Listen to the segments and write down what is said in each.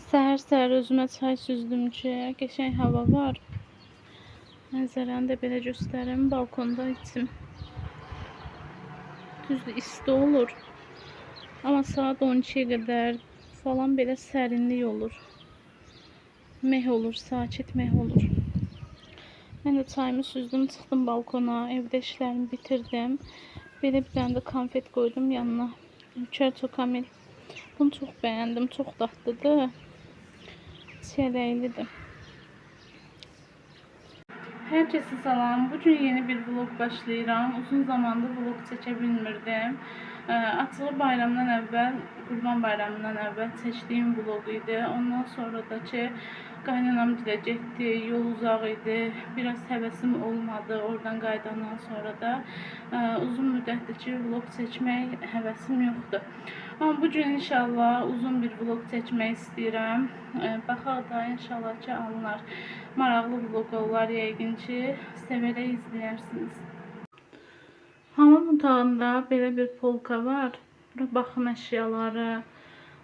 Səhər-səhər özümə çay süzdüm ki, qəşəng hava var. Mənzərəni də belə göstərim. Balkonda içim. Düzdür, isti olur. Amma saat 12-yə qədər falan belə sərinlik olur. Meh olur, sakit meh olur. Mən də çayımı süzdüm, çıxdım balkona. Evdə işlərimi bitirdim. Belə bir dənə də konfet qoydum yanına. Ülker Çokamel. Bunu çox bəyəndim, çox dadlıdır. Çiyələklidir. Herkese salam. Bugün yeni bir vlog başlayıram. Uzun zamandır vlog çəkə bilmirdim. Açığı bayramdan əvvəl, Qurban bayramından əvvəl çəkdiyim vlog idi. Ondan sonra da ki, qaynanam gilə getdi, yol uzaq idi. Biraz həvəsim olmadı. Oradan qayıdandan sonra da uzun müddətdir ki, vlog çəkmək həvəsim yoxdur. Amma bugün inşallah uzun bir vlog çəkmək istəyirəm. Baxaq da inşallah ki, alınır. Maraqlı vlog olar yəqin ki, sevərək izləyirsiniz. Hamam otağında belə bir polka var. Bura baxım əşyaları,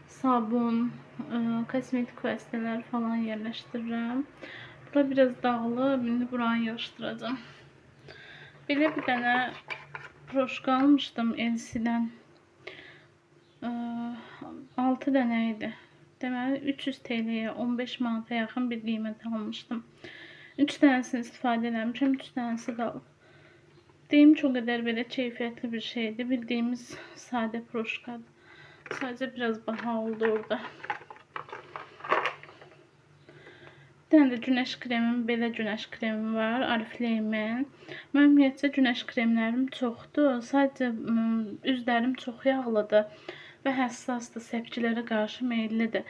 sabun, kosmetik vəsitələr falan yerləşdirirəm. Bura biraz dağılıb, indi buranı yığışdıracağım. Belə bir dənə broşka almışdım LC-dən. 6 dənə idi. Deməli 300 TL-yə 15 manata yaxın bir qiymət almışdım. 3 dənəsini istifadə eləmişəm, 3 dənəsi qalıb. Deyim ki, o qədər belə keyfiyyətli bir şeydir. Bildiyimiz sadə broşkadır. Sadəcə biraz baha oldu orada. Bir dənə də günəş kremim, belə günəş kremim var, Oriflame-in. Mənim ümumiyyətcə günəş kremlərim çoxdur. Sadəcə üzlərim çox yağlıdır və həssasdır, səpkilərə qarşı meyillidir.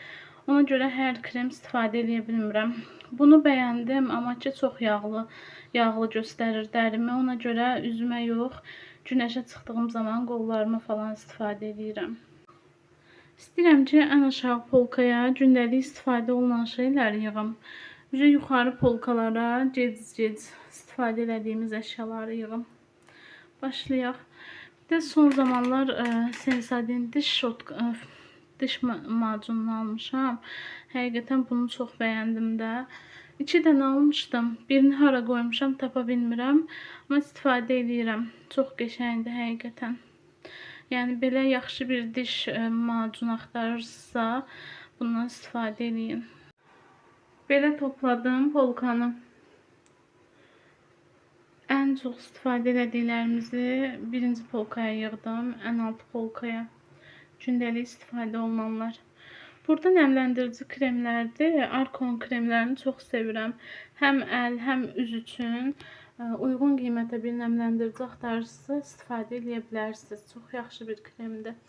Ona görə hər krem istifadə edə bilmirəm. Bunu bəyəndim, amma ki, çox yağlı göstərir dərimi. Ona görə üzümə yox, günəşə çıxdığım zaman qollarıma falan istifadə edirəm. İstəyirəm ki, ən aşağı polkaya gündəlik istifadə olunan şeyləri yığım. Yuxarı polkalara gec istifadə etdiyimiz əşyaları yığım. Başlayaq. Bir də son zamanlar Sensodyne diş macununu almışam. Həqiqətən bunu çox bəyəndim də. 2 dənə almışdım. Birini hara qoymuşam tapa bilmirəm. Amma istifadə edirəm. Çox qəşəngdir həqiqətən. Yəni belə yaxşı bir diş macunu axtarırsınızsa bundan istifadə edin. Belə topladım polkanı. Ən çox istifadə etdiklərimizi birinci polkaya yığdım, ən alt polkaya. Gündəlik istifadə olunanlar. Burada nəmləndirici kremlərdir. Arkon kremlərini çox sevirəm. Həm əl, həm üz üçün uyğun qiymətə bir nəmləndirici axtarırsınızsa istifadə edə bilərsiniz. Çox yaxşı bir kremdir.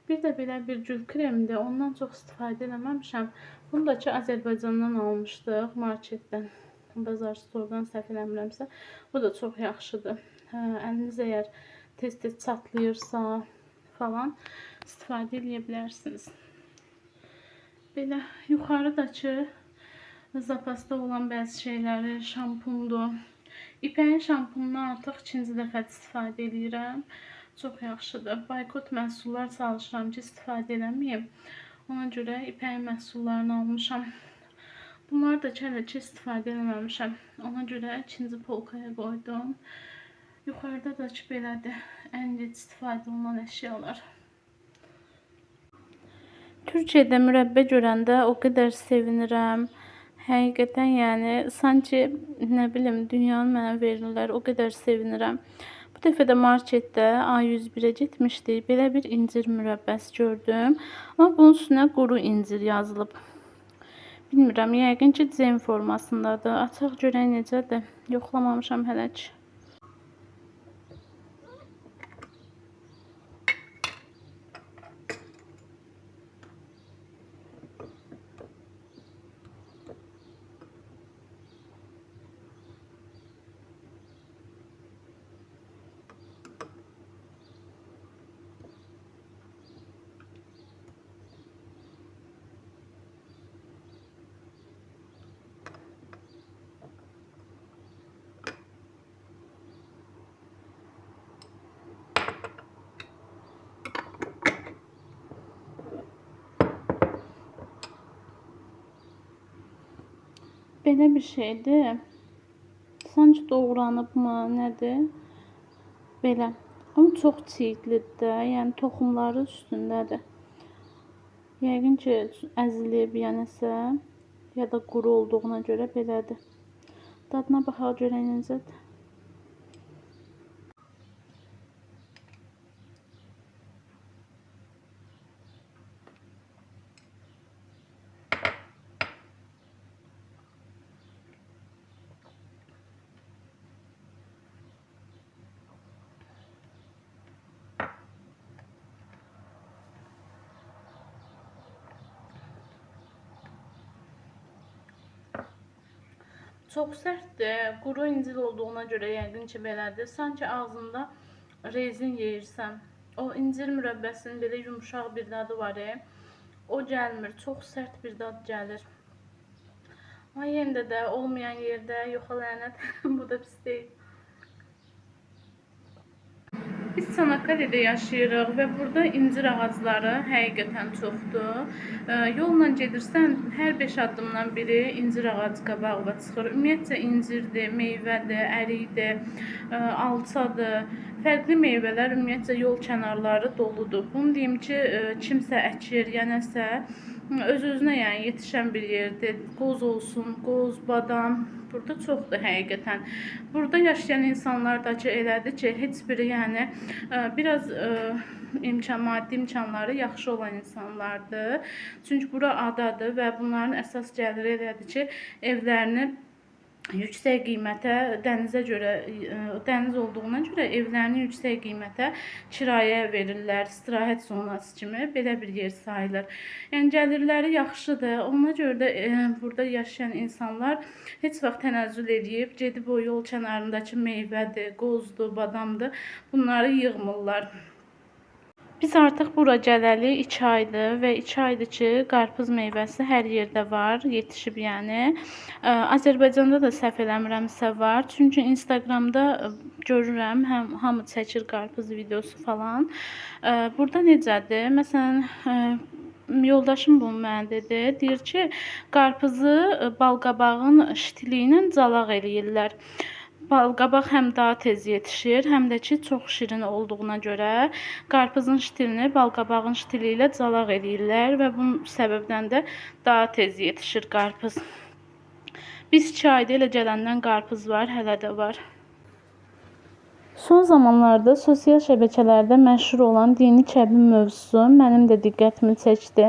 Bir də belə bir gül kremdir. Ondan çox istifadə eləməmişəm. Bunu da ki, Azərbaycandan almışdıq, marketdən. Bazar stordan səhv eləmirəmsə, bu da çox yaxşıdır. Əliniz əgər tez-tez çatlayırsa falan istifadə edə bilərsiniz. Belə yuxarıdakı zapasda olan bəzi şeyləri, şampundur. İpəyin şampununu artıq ikinci dəfə istifadə edirəm. Çox yaxşıdır. Boykot məhsullar çalışıram ki, istifadə eləməyim. Ona görə ipəyin məhsullarını almışam. Bunları da hələ ki istifadə eləməmişəm. Ona görə ikinci polkaya qoydum. Yuxarıda da ki belədir. Ən gec istifadə olunan əşyalar. Türkiyədə mürəbbə görəndə o qədər sevinirəm. Həqiqətən yəni sanki nə bilim dünyanın mənə verirlər. O qədər sevinirəm. Bu dəfə də marketdə A101-ə getmişdik. Belə bir incir mürəbbəsi gördüm. Amma bunun üstünə quru incir yazılıb. Bilmirəm, yəqin ki, cem formasındadır. Açıq görək necədir. Yoxlamamışam hələ ki. belə bir şeydir. Sanki doğranıbmı, nədir? Belə. Amma çox çiğitlidir də, yəni toxumları üstündədir. Yəqin ki, əzilib ya nəsə, ya da quru olduğuna görə belədir. Dadına baxaq görək necədir. Çox sərtdir. Quru incir olduğuna görə yəqin ki, belədir. Sanki ağzında rezin yeyirsən. O incir mürəbbəsinin belə yumuşaq bir dadı var. O gəlmir. Çox sərt bir dad gəlir. Ama yenə də olmayan yerdə yoxa lənət. Bu da pis deyil. Biz Çanakkale'de yaşayırıq və burada incir ağacları həqiqətən çoxdur. Yolla gedirsən, hər 5 addımdan biri incir ağacı qabağına çıxır. Ümumiyyətcə incirdir, meyvədir, ərikdir, alçadır. Fərqli meyvələr ümumiyyətcə yol kənarları doludur. Bunu deyim ki, kimsə əkir, ya nəsə öz-özünə yəni yetişən bir yerdir. Qoz olsun, qoz, badam. Burada çoxdur həqiqətən. Burada yaşayan insanlar da ki, elədir ki, heç biri yəni biraz maddi imkanları yaxşı olan insanlardır. Çünki bura adadır və bunların əsas gəliri elədir ki, evlərini yüksək qiymətə, dənizə görə, dəniz olduğuna görə evlərini yüksək qiymətə kirayəyə verirlər, istirahət zonası kimi belə bir yer sayılır. Yəni gəlirləri yaxşıdır. Ona görə də burada yaşayan insanlar heç vaxt tənəzzül edib, gedib o yol kənarındakı meyvədir, qozdur, badamdır, bunları yığmırlar. Biz artıq bura gələli 2 aydır və 2 aydır ki, qarpız meyvəsi hər yerdə var, yetişib yəni. Azərbaycanda da səhv eləmirəmsə var. Çünki Instagramda görürəm, hamı çəkir qarpız videosu falan. Burada necədir? Məsələn, yoldaşım bunu mənə dedi. Deyir ki, qarpızı balqabağın şitili ilə calaq eləyirlər. Balqabaq həm daha tez yetişir, həm də ki, çox şirin olduğuna görə qarpızın şitilini balqabağın şitili ilə calaq eləyirlər və bu səbəbdən də daha tez yetişir qarpız. Biz 2 ayda elə gələndən qarpız var, hələ də var. Son zamanlarda sosial şəbəkələrdə məşhur olan dini kəbin mövzusu mənim də diqqətimi çəkdi.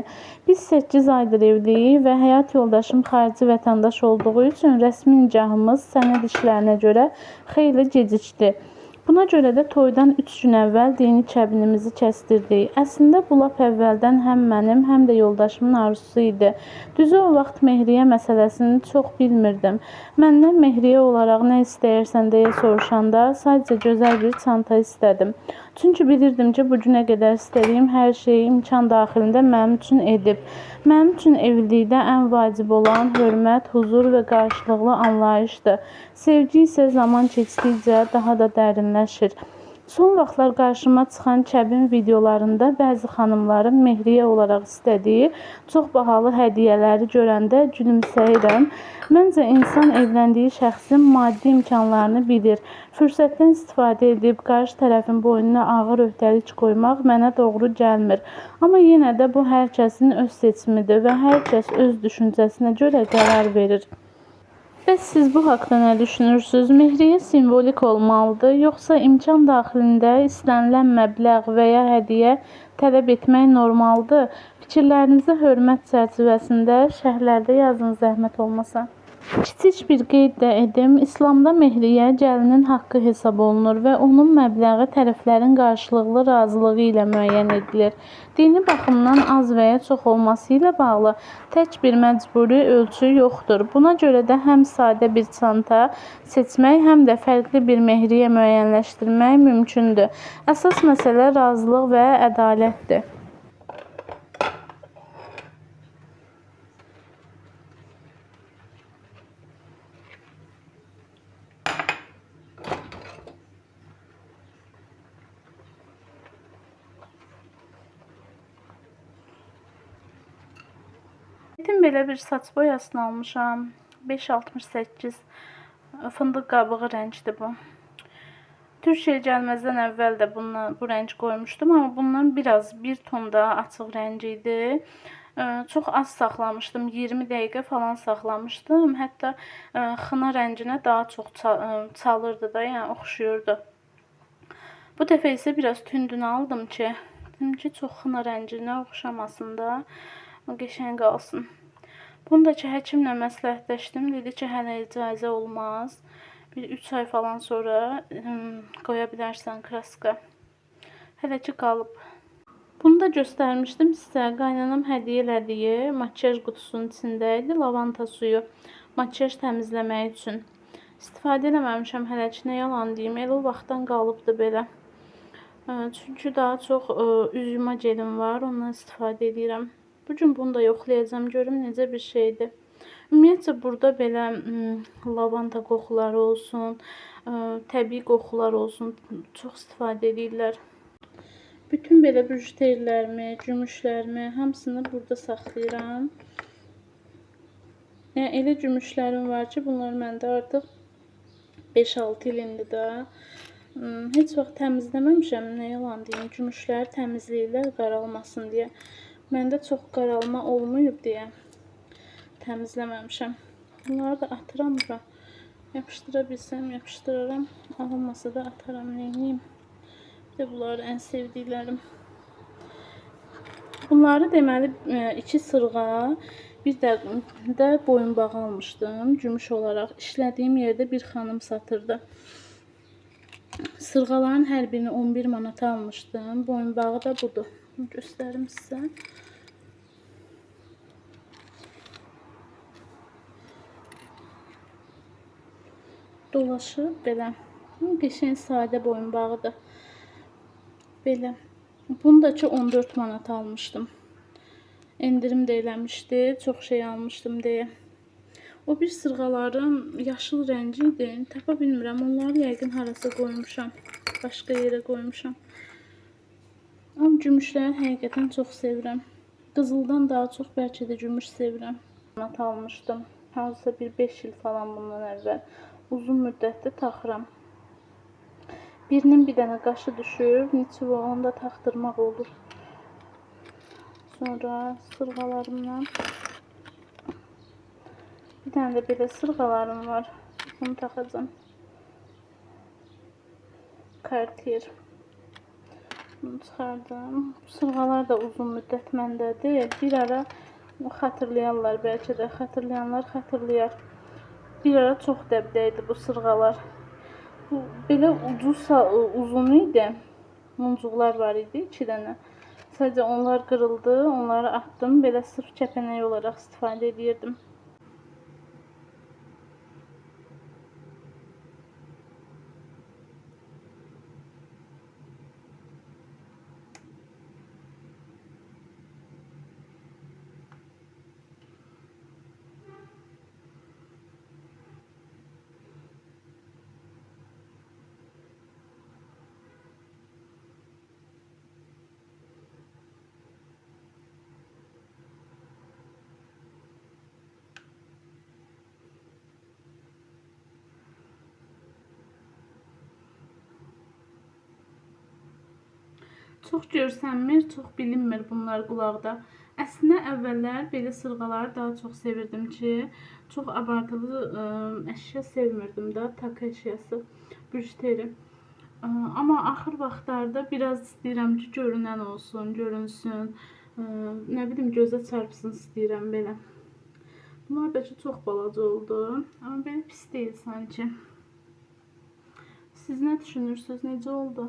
Biz 8 aydır evliyik və həyat yoldaşım xarici vətəndaş olduğu üçün rəsmi nikahımız sənəd işlərinə görə xeyli gecikdi. Buna görə də toydan 3 gün əvvəl dini kəbinimizi kəsdirdik. Əslində bu lap əvvəldən həm mənim, həm də yoldaşımın arzusu idi. Düzü o vaxt Mehriyə məsələsini çox bilmirdim. Məndən Mehriyə olaraq nə istəyirsən deyə soruşanda sadəcə gözəl bir çanta istədim. Çünki bilirdim ki, bu günə qədər istədiyim hər şeyi imkan daxilində mənim üçün edib. Mənim üçün evlilikdə ən vacib olan hörmət, huzur və qarşılıqlı anlayışdır. Sevgi isə zaman keçdikcə daha da dərinləşir. Son vaxtlar qarşıma çıxan kəbin videolarında bəzi xanımların Mehriyə olaraq istədiyi çox bahalı hədiyyələri görəndə gülümsəyirəm. Məncə insan evləndiyi şəxsin maddi imkanlarını bilir. Fürsətdən istifadə edib qarşı tərəfin boynuna ağır öhdəlik qoymaq mənə doğru gəlmir. Amma yenə də bu hər kəsin öz seçimidir və hər kəs öz düşüncəsinə görə qərar verir. Bəs siz bu haqda nə düşünürsünüz? Mehriyə simvolik olmalıdır, yoxsa imkan daxilində istənilən məbləğ və ya hədiyyə tələb etmək normaldır? Fikirlərinizi hörmət çərçivəsində şərhlərdə yazın, zəhmət olmasa. Kiçik bir qeyd də edim. İslamda mehriyə gəlinin haqqı hesab olunur və onun məbləği tərəflərin qarşılıqlı razılığı ilə müəyyən edilir. Dini baxımdan az və ya çox olması ilə bağlı tək bir məcburi ölçü yoxdur. Buna görə də həm sadə bir çanta seçmək, həm də fərqli bir mehriyə müəyyənləşdirmək mümkündür. Əsas məsələ razılıq və ədalətdir. Belə bir saç boyasını almışam. 568 fındıq qabığı rəngdir bu. Türkiyəyə gəlməzdən əvvəl də bu rəng qoymuşdum, amma bundan bir ton daha açıq rəng idi. Çox az saxlamışdım, 20 dəqiqə falan saxlamışdım. Hətta xına rənginə daha çox çalırdı da, yəni oxşuyurdu. Bu dəfə isə biraz tündünü aldım ki, çox xına rənginə oxşamasın da, qəşəng qalsın. Bunu da ki, həkimlə məsləhətləşdim. Dedi ki, hələ icazə olmaz. Bir 3 ay falan sonra qoya bilərsən kraska. Hələ ki qalıb. Bunu da göstərmişdim sizə. Qaynanam hədiyyə elədiyi makyaj qutusunun içində idi. Lavanta suyu. Makyaj təmizləmək üçün. İstifadə eləməmişəm hələ ki, nə yalan deyim. Elə o vaxtdan qalıbdı belə. Çünki daha çox üz yuma gelim var. Ondan istifadə edirəm. Bugün bunu da yoxlayacağım. Görüm necə bir şeydir. Ümumiyyətcə burada belə lavanta qoxuları olsun, təbii qoxular olsun, çox istifadə edirlər. Bütün belə bijuterilərimi, gümüşlərimi hamısını burada saxlayıram. Yəni elə gümüşlərim var ki, bunlar məndə artıq 5-6 ildir də. Heç vaxt təmizləməmişəm, nə yalan deyim. Gümüşləri təmizləyirlər qaralmasın deyə. Məndə çox qaralma olmayıb deyə təmizləməmişəm. Bunları da atıram bura. Yapışdıra bilsəm yapışdıraram. Alınmasa da ataram, neyniyim. Bir də bunları ən sevdiklərim. Bunları deməli 2 sırğa, bir də boyunbağı almışdım. Gümüş olaraq işlədiyim yerdə bir xanım satırdı. Sırğaların hər birini 11 manata almışdım. Boyunbağı da budur. Göstərim sizə. Dolaşıb belə. Qəşəng sadə boyunbağıdır. Belə. Bunu da ki 14 manat almışdım. Endirim də eləmişdi. Çox şey almışdım deyə. O bir sırğalarım yaşıl rəngi idi. Tapa bilmirəm. Onları yəqin harasa qoymuşam. Başqa yerə qoymuşam. Amma gümüşləri həqiqətən çox sevirəm. Qızıldan daha çox bəlkə də gümüş sevirəm. Manat almışdım. Hansısa bir 5 il falan bundan əvvəl. Uzun müddətdə taxıram. Birinin bir dənə qaşı düşür. Neçə onu da taxdırmaq olur. Sonra sırğalarımdan. Bir dənə də belə sırğalarım var. Bunu taxacam. Cartier. Bunu çıxardım. Bu sırğalar da uzun müddət məndədir. Bir ara xatırlayanlar, bəlkə də xatırlayanlar xatırlayar. Bir ara çox dəbdə idi bu sırğalar. Bu belə uzun idi. Muncuqlar var idi 2 dənə. Sadəcə onlar qırıldı, onları atdım. Belə sırf kəpənək olaraq istifadə edirdim. Çox görsənmir, çox bilinmir bunlar qulaqda. Əslində əvvəllər belə sırğaları daha çox sevirdim ki, çox abartılı əşya sevmirdim də, tak əşyası, bijuteri. Amma axır vaxtlarda biraz istəyirəm ki, görünən olsun, görünsün, nə bilim gözə çarpsın istəyirəm belə. Bunlar da ki, çox balaca oldu, amma belə pis deyil sanki. Siz nə düşünürsünüz, necə oldu?